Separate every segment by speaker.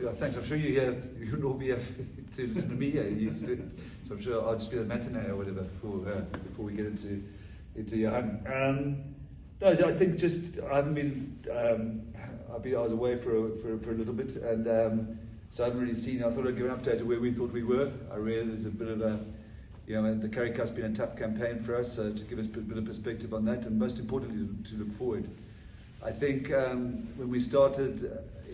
Speaker 1: Yeah, thanks. I'm sure you'd all be to listen to me. So I'm sure I'll just be the matinee or whatever before we get into Johan. No, I think just I haven't been. I was away for a little bit, and so I haven't really seen. I thought I'd give an update of where we thought we were. I realize there's a bit of a, the Currie Cup's been a tough campaign for us, so to give us a bit of perspective on that, and most importantly to look forward. I think when we started,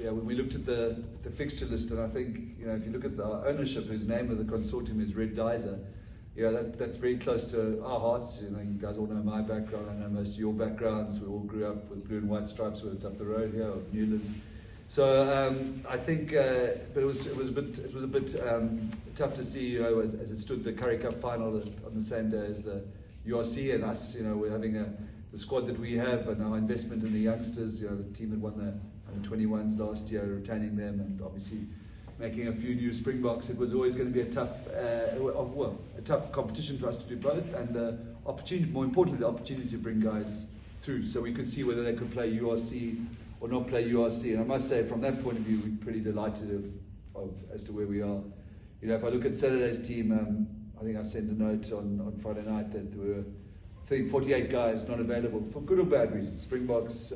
Speaker 1: when we looked at the fixture list, and I think if you look at the ownership, whose name of the consortium is Red Dizer, that's very close to our hearts. You guys all know my background. I know most of your backgrounds. We all grew up with blue and white stripes, whether it's up the road here or Newlands. So I think, but it was a bit tough to see, as it stood the Currie Cup final on the same day as the URC, and us. We're having the squad that we have, and our investment in the youngsters. The team that won the under-21s last year, retaining them, and obviously making a few new Springboks. It was always going to be a tough competition for us to do both, and the opportunity, more importantly, the opportunity to bring guys through, so we could see whether they could play URC or not play URC. And I must say, from that point of view, we're pretty delighted as to where we are. If I look at Saturday's team, I think I sent a note on Friday night that there were, I think, 48 guys not available for good or bad reasons. Springboks,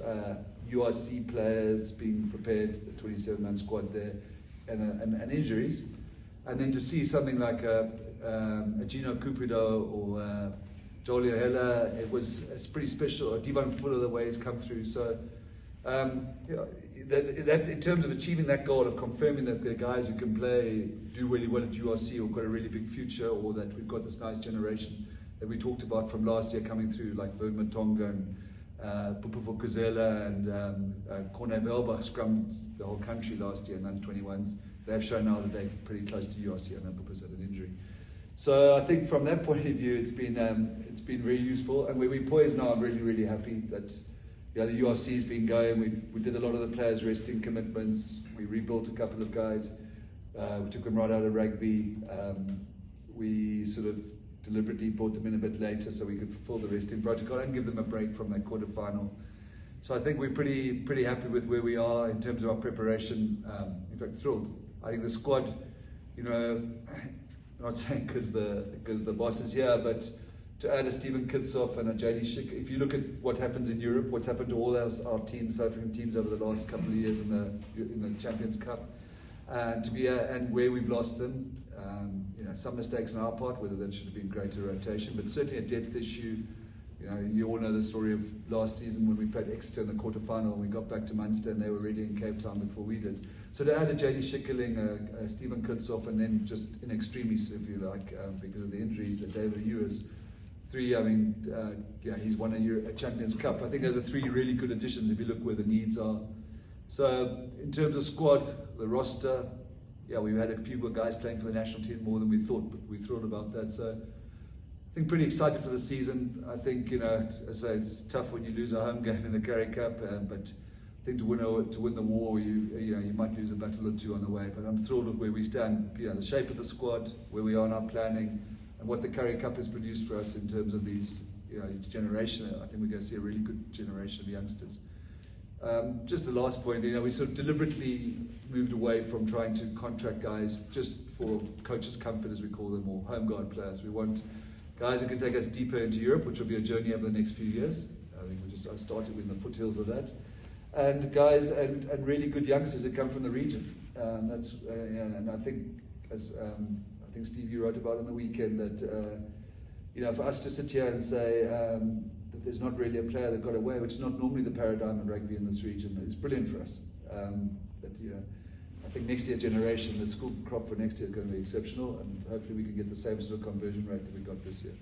Speaker 1: URC players being prepared, the 27-man squad there, and injuries. And then to see something like a Gino Cupido or Jolie Hella, it's pretty special. Or Divan Fuller, the way he's come through. So that in terms of achieving that goal of confirming that the guys who can play do really well at URC or got a really big future, or that we've got this nice generation that we talked about from last year coming through, like Vern Matonga and Pupufo Kuzela and Corne Velbach scrummed the whole country last year in under-21s. They've shown now that they're pretty close to URC, and Pupus had an injury. So I think from that point of view, it's been very useful. And where we're poised now, I'm really, really happy that the URC's been going. We did a lot of the players' resting commitments. We rebuilt a couple of guys. We took them right out of rugby. We sort of deliberately brought them in a bit later so we could fulfill the resting protocol and give them a break from that quarter-final. So I think we're pretty happy with where we are in terms of our preparation. In fact, thrilled. I think the squad, I'm not saying because the boss is here, but to add a Stephen Kitsoff and a JD Schick, if you look at what happens in Europe, what's happened to all our teams, South African teams over the last couple of years in the Champions Cup, and where we've lost them, some mistakes on our part, whether that should have been greater rotation, but certainly a depth issue. You all know the story of last season when we played Exeter in the quarterfinal and we got back to Munster and they were already in Cape Town before we did. So to add a JD Schickerling, a Stephen Kitsoff, and then just in extremis, if you like, because of the injuries, David Ewers, three. He's won a Champions Cup. I think those are three really good additions if you look where the needs are. So in terms of squad, the roster, we've had a few more guys playing for the national team, more than we thought, but we're thrilled about that. So I think pretty excited for the season. I think, I say it's tough when you lose a home game in the Currie Cup, but I think to win the war, you might lose a battle or two on the way. But I'm thrilled with where we stand. The shape of the squad, where we are in our planning, and what the Currie Cup has produced for us in terms of these, each generation. I think we're going to see a really good generation of youngsters. Just the last point, we sort of deliberately moved away from trying to contract guys just for coaches' comfort, as we call them, or home guard players. We want guys who can take us deeper into Europe, which will be a journey over the next few years. I think I started in the foothills of that, and guys and really good youngsters that come from the region. And I think I think Steve, you wrote about on the weekend that for us to sit here and say that there's not really a player that got away, which is not normally the paradigm in rugby in this region, is brilliant for us. I think next year's generation, the school crop for next year is going to be exceptional, and hopefully we can get the same sort of conversion rate that we got this year.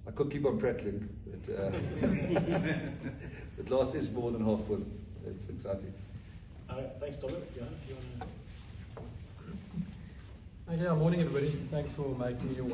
Speaker 1: I could keep on prattling, but glass is more than half full. It's exciting.
Speaker 2: Thanks, Dobson. Johan, if you want to...
Speaker 3: Morning everybody. Thanks for making your